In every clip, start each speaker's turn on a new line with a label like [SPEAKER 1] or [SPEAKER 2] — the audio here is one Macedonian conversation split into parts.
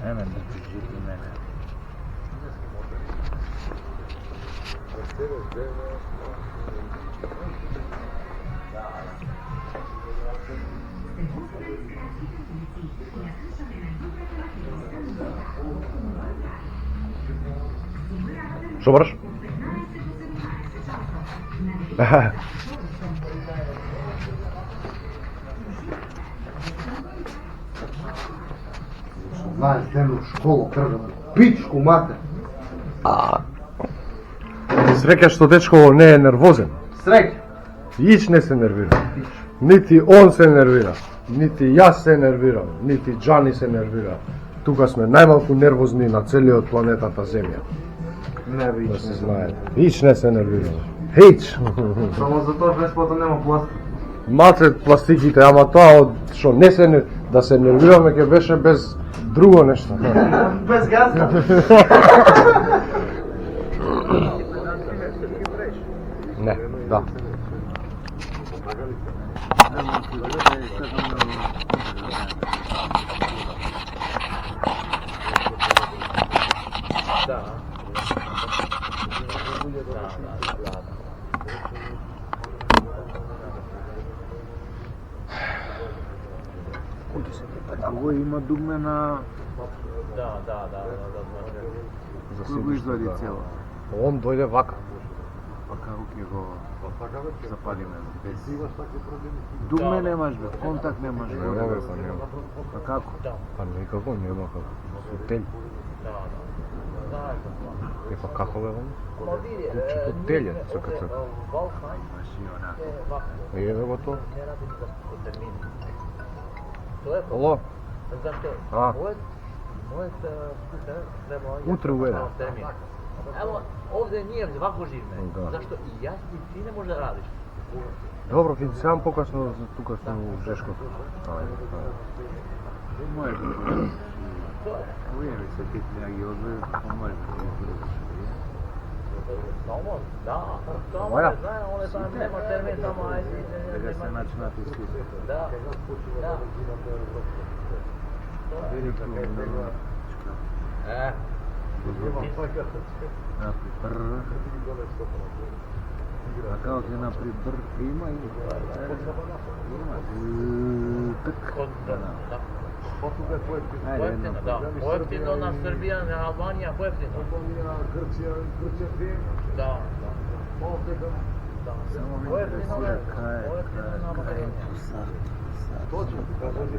[SPEAKER 1] Емен да ти жити мене.
[SPEAKER 2] Што бараш?
[SPEAKER 3] Знаеш, ден у школу тргам, пичку матер.
[SPEAKER 2] Среќа што дечко не е нервозен.
[SPEAKER 3] Среќа.
[SPEAKER 2] Ич не се нервира. Нити он се нервира, нити јас се нервирам, нити Џани се нервира. Тука сме најмалку нервозни на целиот планетата Земја.
[SPEAKER 3] Не ви.
[SPEAKER 2] Да се знае. Ич не се нервира. Хич.
[SPEAKER 3] Само затоа веспото нема пластик.
[SPEAKER 2] Мате пластиките, ама тоа од што не се да се нервираме ќе беше без друго нешто.
[SPEAKER 3] Без газа.
[SPEAKER 2] Не, да.
[SPEAKER 1] Ово има дугме на...
[SPEAKER 4] Да.
[SPEAKER 1] Кој го извади цело?
[SPEAKER 2] Он дојде вака.
[SPEAKER 1] Па како ќе го запалиме? Без... Дугме немаш бе, контакт немаш бе.
[SPEAKER 2] Нема бе, па нема.
[SPEAKER 1] Па како?
[SPEAKER 2] Па никако нема како. Телј. Е па како бе он? Кучето теле, црка. Еве го тоа. Ало?
[SPEAKER 4] Зашто? Мојот скутер треба...
[SPEAKER 2] Утре у еден.
[SPEAKER 4] Ево, овде ние вако живеме.
[SPEAKER 2] Да.
[SPEAKER 4] Зашто и јас и ти не може да радиш.
[SPEAKER 2] Добро, види сам покасно тука сме у Жешкото.
[SPEAKER 1] Може да го... Кој е се битни, а ги одве, може да го изгледаш.
[SPEAKER 4] Само, да. Само
[SPEAKER 2] Моја?
[SPEAKER 4] не знае, он е там, нема термин, само ајде.
[SPEAKER 1] Сега се начинат искуство.
[SPEAKER 4] Да.
[SPEAKER 1] Велико много. Напри бр. А како ќе напри бр? Има и... Има. Так.
[SPEAKER 4] Да.
[SPEAKER 1] Ајде, едно.
[SPEAKER 4] Да, поевтино на Србија, на Албанија, поевтино. Да.
[SPEAKER 1] Само ме интересира кај е Пусар.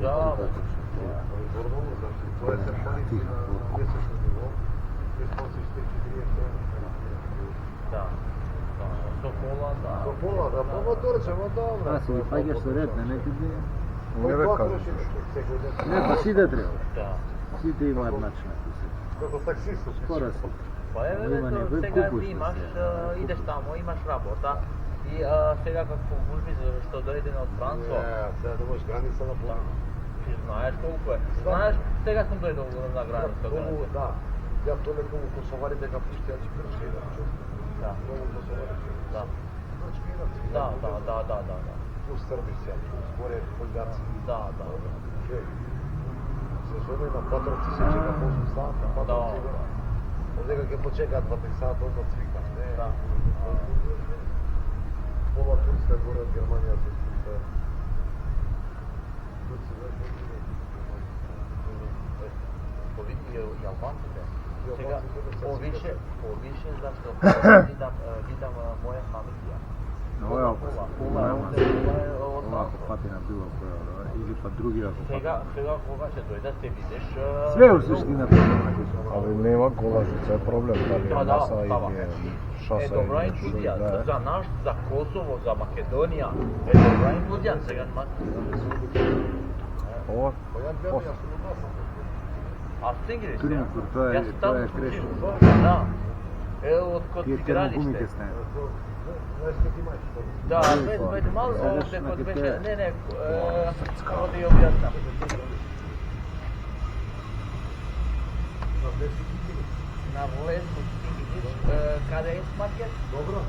[SPEAKER 4] Да. Да.
[SPEAKER 3] Пола, да, па моторчево, добро.
[SPEAKER 1] А, си ги фаќаш со ред, не некаде?
[SPEAKER 2] Не бе кажу.
[SPEAKER 1] Не, па сите треба.
[SPEAKER 4] Да.
[SPEAKER 1] Сите имаат начин.
[SPEAKER 3] Како таксист.
[SPEAKER 1] Скоро си.
[SPEAKER 4] Па еве
[SPEAKER 1] Има
[SPEAKER 4] дето
[SPEAKER 1] некој
[SPEAKER 4] сега
[SPEAKER 1] купуш
[SPEAKER 4] ти имаш,
[SPEAKER 1] да се.
[SPEAKER 4] идеш таму, имаш работа и сега како гужби што дојде од Францо,
[SPEAKER 3] Сега да можеш граница на план.
[SPEAKER 4] ти знаеш колку е. Знаеш, сега сум дојдол на граница.
[SPEAKER 3] Да. Ја толку у Косовари дека пушти ја чикрши.
[SPEAKER 4] Да.
[SPEAKER 3] Многу Косовари.
[SPEAKER 4] Да.
[SPEAKER 3] Значи мират.
[SPEAKER 4] Да.
[SPEAKER 3] Плюс Србија, плюс горе Полјаци.
[SPEAKER 4] Да.
[SPEAKER 3] Се зоне на Патровци се чека 8 сата, Патровци го. Одека ќе почекаат 2-3 сата, onda цвикат, не?
[SPEAKER 4] Да.
[SPEAKER 3] Пола Турска горе од Германија се цвика. Турци веќе
[SPEAKER 4] Повиди и албанците. Сега, повише зашто видам моја фамилија.
[SPEAKER 1] Ова е ако патина било која, или па други ако
[SPEAKER 4] Сега кога ќе дојдеш, ќе видиш...
[SPEAKER 1] Све у суштина проблема.
[SPEAKER 2] Абе нема колажица е проблем, дали е маса
[SPEAKER 4] става.
[SPEAKER 2] или е шоса.
[SPEAKER 4] Добра инклузија, за наш, за Косово, за Македонија, добра инклузија, сега
[SPEAKER 2] Ова?
[SPEAKER 4] Аз тенгри се.
[SPEAKER 1] Туринкур, тоа е крешно.
[SPEAKER 4] Да. Од код
[SPEAKER 1] Тие
[SPEAKER 4] игралиште.
[SPEAKER 1] термогумите стајат.
[SPEAKER 3] Знаеш што ти имаш?
[SPEAKER 4] Да, веќе мало овде код беше, не, како да ја објаснам. На влез, каде е маркет?
[SPEAKER 3] Добро.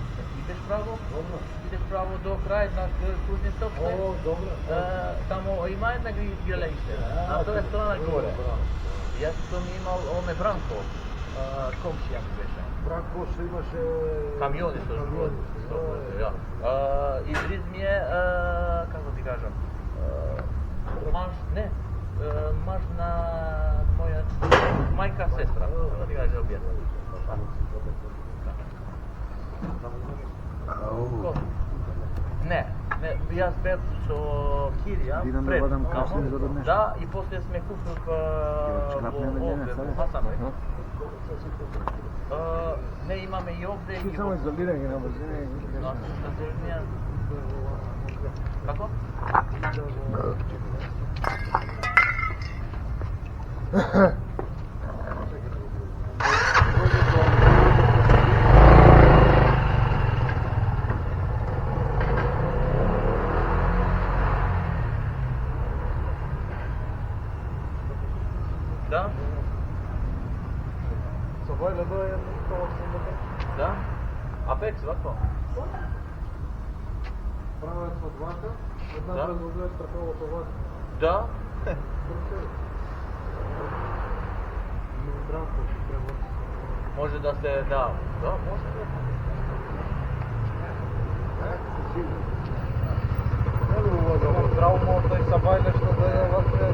[SPEAKER 4] Идеш право? Идеш право. право до крај на круžни стопче.
[SPEAKER 3] О, добро.
[SPEAKER 4] Тамо има една грелище, на тоја страна горе. Јас сум имал оме Бранко, комшија ми беше.
[SPEAKER 3] Бранко што имаше...
[SPEAKER 4] Камиони што вози. Ja. И близ ми е, како ти кажам, маж на моја мајка сестра, како ти кажа објетна. Не, јас бев со Кирија пред тамо, да, и после сме купив овде во Хасанови. Не имаме и овде и
[SPEAKER 1] Само изолирање на брзина.
[SPEAKER 4] Како? Да?
[SPEAKER 3] Собајле да е тоа што
[SPEAKER 4] Да? Апекс, вако?
[SPEAKER 3] прават со двата, една
[SPEAKER 4] Да.
[SPEAKER 3] производуваат тркалото вака.
[SPEAKER 4] Да?
[SPEAKER 3] Бранко превод.
[SPEAKER 4] Може да се, да, може да.
[SPEAKER 3] Травма од тој Сабајле што да е вака.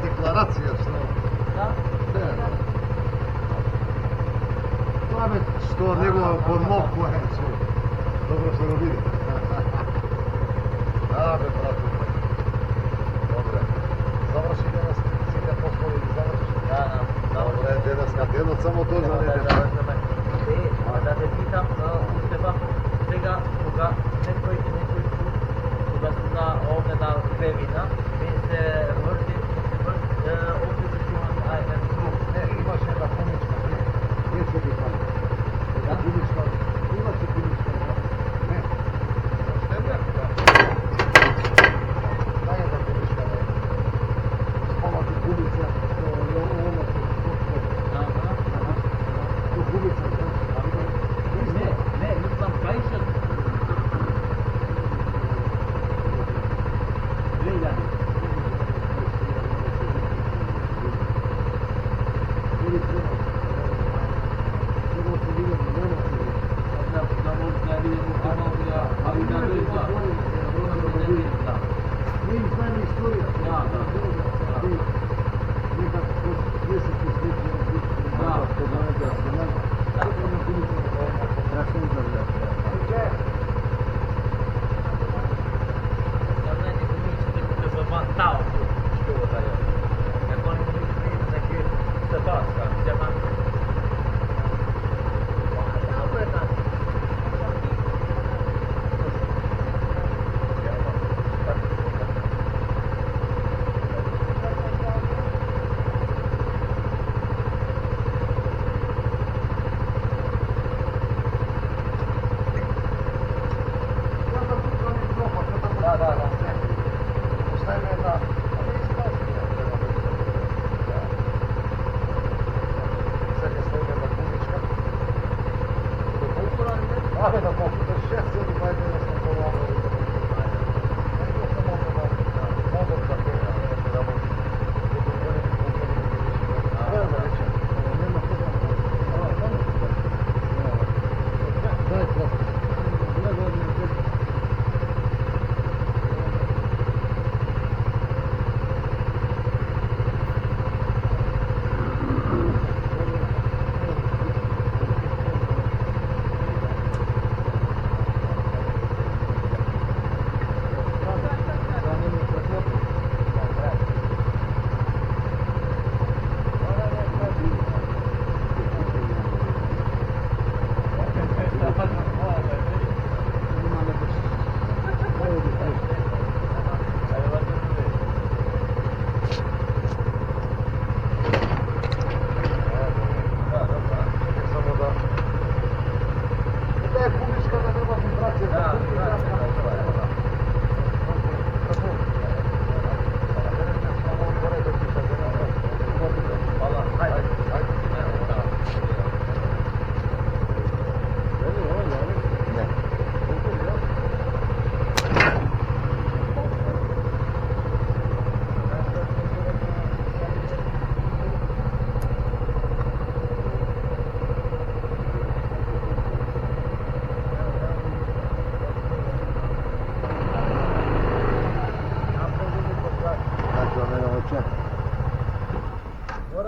[SPEAKER 3] Декларација што тоа бе што него подмог кој е што добро се роби. Бе брат. Добре. Заврши денес сите послови ги заврши.
[SPEAKER 4] Да.
[SPEAKER 3] Добре, денеска денот само тоа за неделя.
[SPEAKER 4] Да те питам, Стефан, сега кога некој кога сум на овде на Кревина, ми се врти овде да имам друг.
[SPEAKER 3] Не, имаше една помичка. Не се ги пали. Една помичка. Имаше помичка. Не. Штембер? Да. Дај една помичка. Спомати помичка. Оно се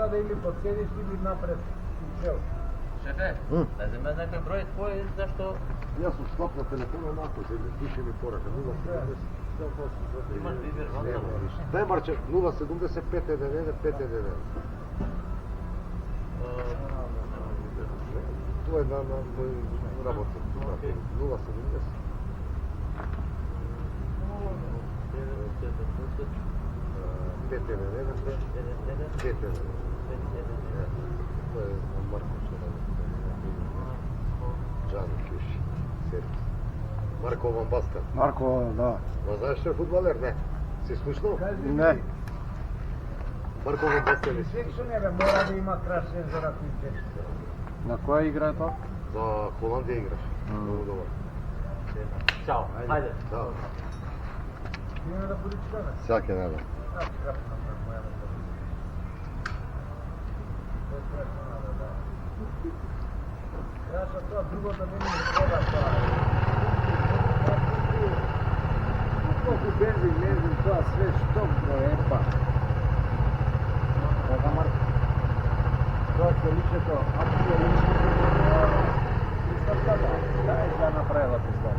[SPEAKER 3] Мора да или подседиш или напред чел.
[SPEAKER 4] Шефе, да земе некој број твој, зашто
[SPEAKER 3] Јас сум шлап на телефона малку земе, пише ми порака 070.
[SPEAKER 4] имаш вибер WhatsApp?
[SPEAKER 3] Дај Марче 075 11 511. Тоа е на работа. 070. Тоа е Марко што работи. Джани Кјуши, сервис. Марко Вамбаска.
[SPEAKER 2] Марко, да.
[SPEAKER 3] Ма знаеш што е фудбалер, не? Си слушнал?
[SPEAKER 2] Не.
[SPEAKER 3] Марко Вамбаска ли си?
[SPEAKER 5] Свикшо не бе, мора да има краш сензор ако идеш.
[SPEAKER 2] На која игра е тоа?
[SPEAKER 3] За Холандија играш. Многу добар.
[SPEAKER 4] Чао, ајде.
[SPEAKER 3] Да.
[SPEAKER 5] Има да буди члена.
[SPEAKER 3] Саке не бе.
[SPEAKER 5] Аз крапна на моја мета. Тоа е крашна да. Краша тоа, другото не ми треба тоа. Колку бензин, тоа све што проепа. Така Марко. Тоа ќе личето, ако ќе личето, да е да направила пизда.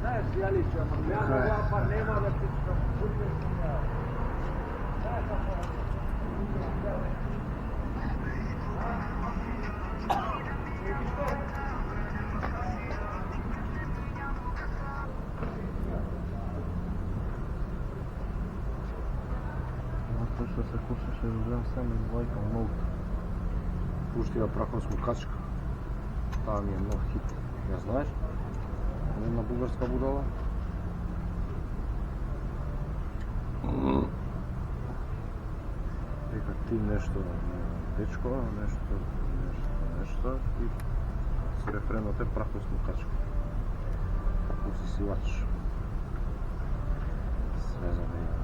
[SPEAKER 5] Знаеш, ја личе, ама гледа ова, па нема да ти што будем сумњава. Знаеш, ако...
[SPEAKER 1] Тоа што се кушаше, гледам само двојка ноут.
[SPEAKER 2] Пуштија прахос мукачка. Таа ми е нов хит. Ја знаеш? Една бугарска будала. Дека ти нешто дечко, нешто и с рефренот е прахос мукачка. Усисивач. Све за неја.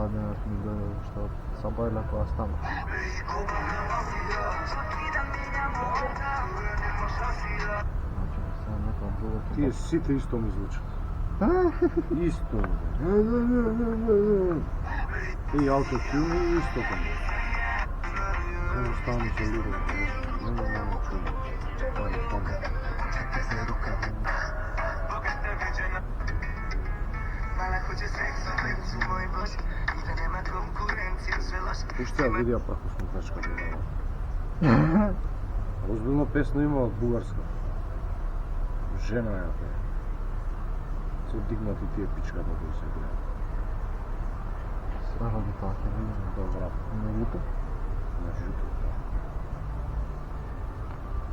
[SPEAKER 1] Денес ми дојде уште од Сабајла која стана. Значи, сега некоја друга
[SPEAKER 2] Тие сите исто ми звучат. Исто. И аутотюн и исто кон. Како стана ми се лиро. Не чудо. Тоа е така. Пуште ја видеа прахос мукачка будала. Озбилно песна има од бугарска. Жена ја пее. Се дигнати тие пичката кои се гледа.
[SPEAKER 1] Сега ради тоа ќе видим.
[SPEAKER 2] Добра.
[SPEAKER 1] На YouTube?
[SPEAKER 2] На YouTube.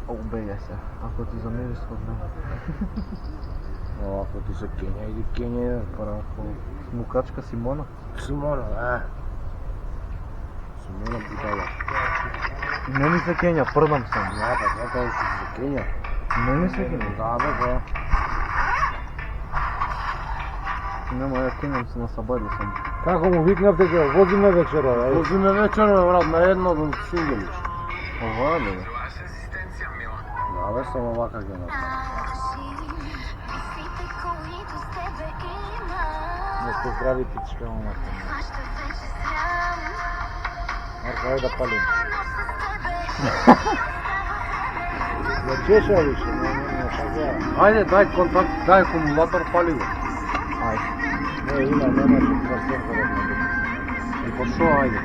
[SPEAKER 1] Обеја се, ако ти замериш код мене.
[SPEAKER 2] Ако ти се Кења, иди Кења.
[SPEAKER 1] Право, смукачка Симона.
[SPEAKER 2] Симона, Симона бутала.
[SPEAKER 1] Не ми се Кења, прдам сам.
[SPEAKER 2] Да, па затоа што се Кења.
[SPEAKER 1] Не ми се Кења.
[SPEAKER 2] Да, да.
[SPEAKER 1] Нема, ја Кењам се на Сабајла сам.
[SPEAKER 2] Како му викнав дека возиме вечера? Возиме вечера, брат, на едно до Сингелиш.
[SPEAKER 1] Ова ли?
[SPEAKER 2] Да, бе, само вака ги направи. Не се здрави пичка, момата. Марко, ајде да палим. Не чеша више, не шагја. Ајде, дај контакт, дај акумулатор, пали го.
[SPEAKER 1] Ајде.
[SPEAKER 2] Не, има, немаше трансфер да
[SPEAKER 1] И по шо, ајде.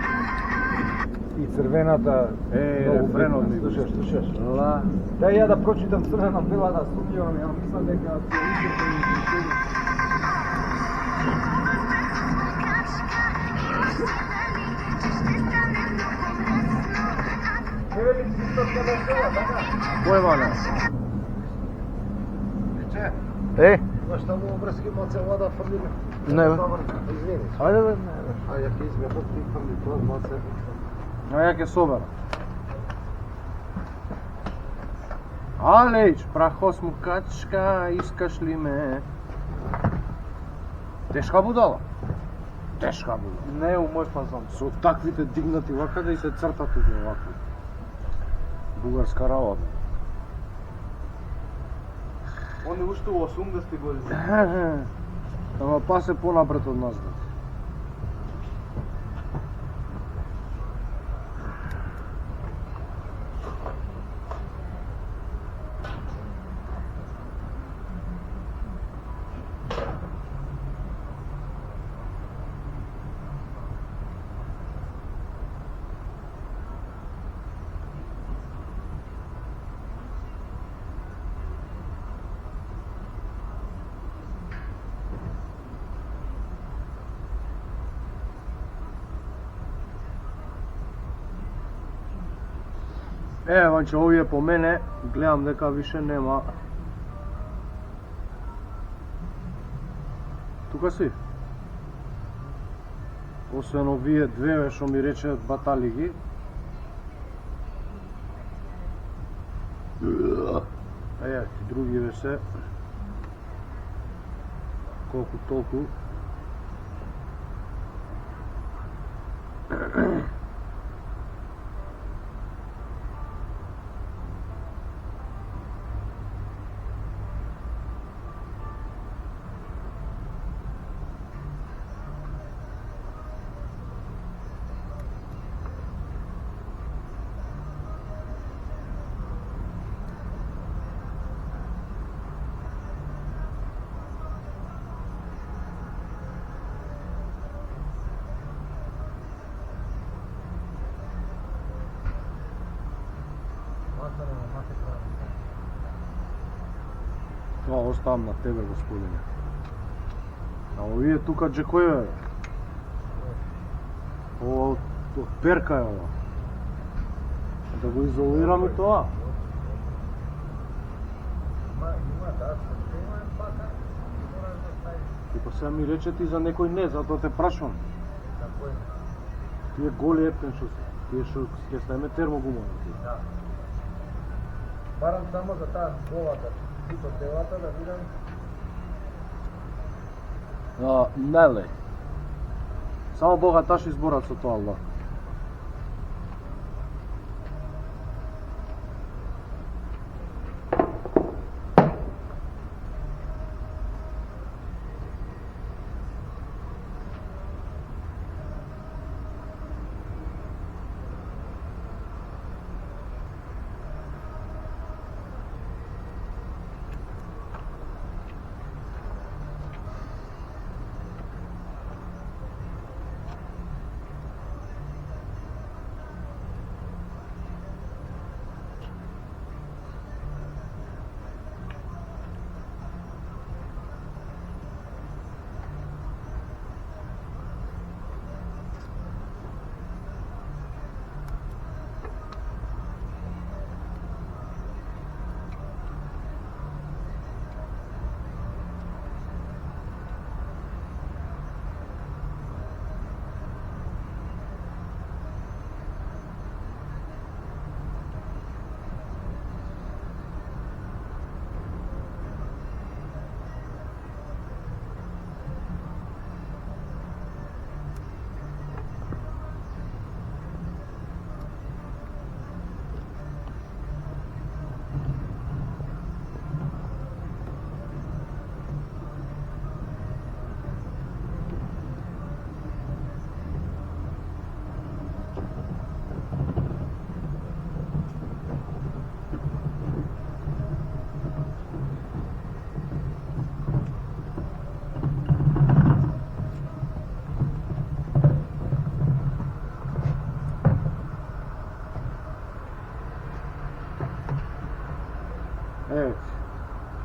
[SPEAKER 2] И црвената рефренот ми
[SPEAKER 3] Слушаш.
[SPEAKER 1] Ла.
[SPEAKER 5] Дај ја да прочитам црвена бела да сумњавам, ја мислам дека ќе видите.
[SPEAKER 2] Кој валя?
[SPEAKER 1] Е,
[SPEAKER 3] Башта му обрски малце вода фрлиме.
[SPEAKER 1] не бе.
[SPEAKER 3] Извини.
[SPEAKER 1] Ајде бе, не бе.
[SPEAKER 3] А ја ќе измебот ти фрли тоа малце.
[SPEAKER 2] А ја ќе собера. Алејч, прахосмукачка, искаш ли ме? Тешка будала. Тешка будала.
[SPEAKER 5] Не у мој фазон.
[SPEAKER 2] Со таквите дигнати вака и се црта тука вака. Бугарска работа.
[SPEAKER 5] Они уште у 80 години.
[SPEAKER 2] Ама па се понапред од нас. Ванче, овие по мене, гледам дека више нема. Тука си. Освен овие две што ми рече батали ги. Ти другиве се колку толку. Тоа оставам на тебе, господине. А овие тука джекој е? Ова од перка е ова. Да го изолираме тоа. И па сега ми рече ти за некој не, затоа те прашувам. Тие голи ептен што се. Тие што ќе ставиме термогума.
[SPEAKER 5] Да. Барам само за таа голата. Сито телата да видам.
[SPEAKER 2] Неле. Само богаташи изборат со тоа, аллах.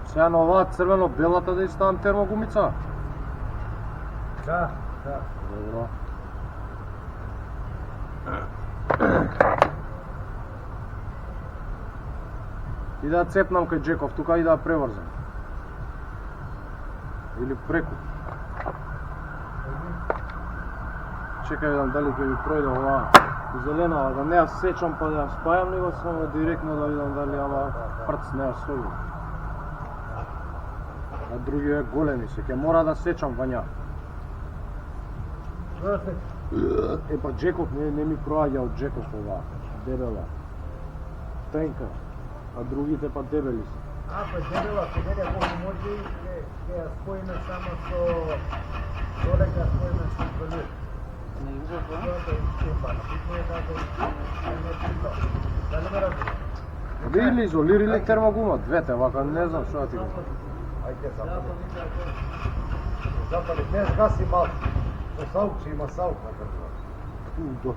[SPEAKER 2] Сега на оваа црвено-белата да иставам термогумица?
[SPEAKER 5] Да, да.
[SPEAKER 2] Добро. И да цепнам кај Джеков, тука и да преврзам. Или преку. Чекај видам дали ќе ми пројде оваа Зеленава, да не ја сечам па да ја спајам, него само директно да видам дали ама прц не ја ставим. А други е големи се, ќе мора да сечам во ња. Е па Джеков не ми проаѓа од Джеков ова, дебела. Тенка, а другите па дебели се.
[SPEAKER 5] Ако дебела се гледа колку може, ќе ја споиме само со доле ќе ја споиме со колир.
[SPEAKER 2] Да или изолир или термогума, двете, вака не знам што да ти го.
[SPEAKER 3] Ајде запали. Запали, не гаси малко. Со саукче има саук на кръвна.
[SPEAKER 2] До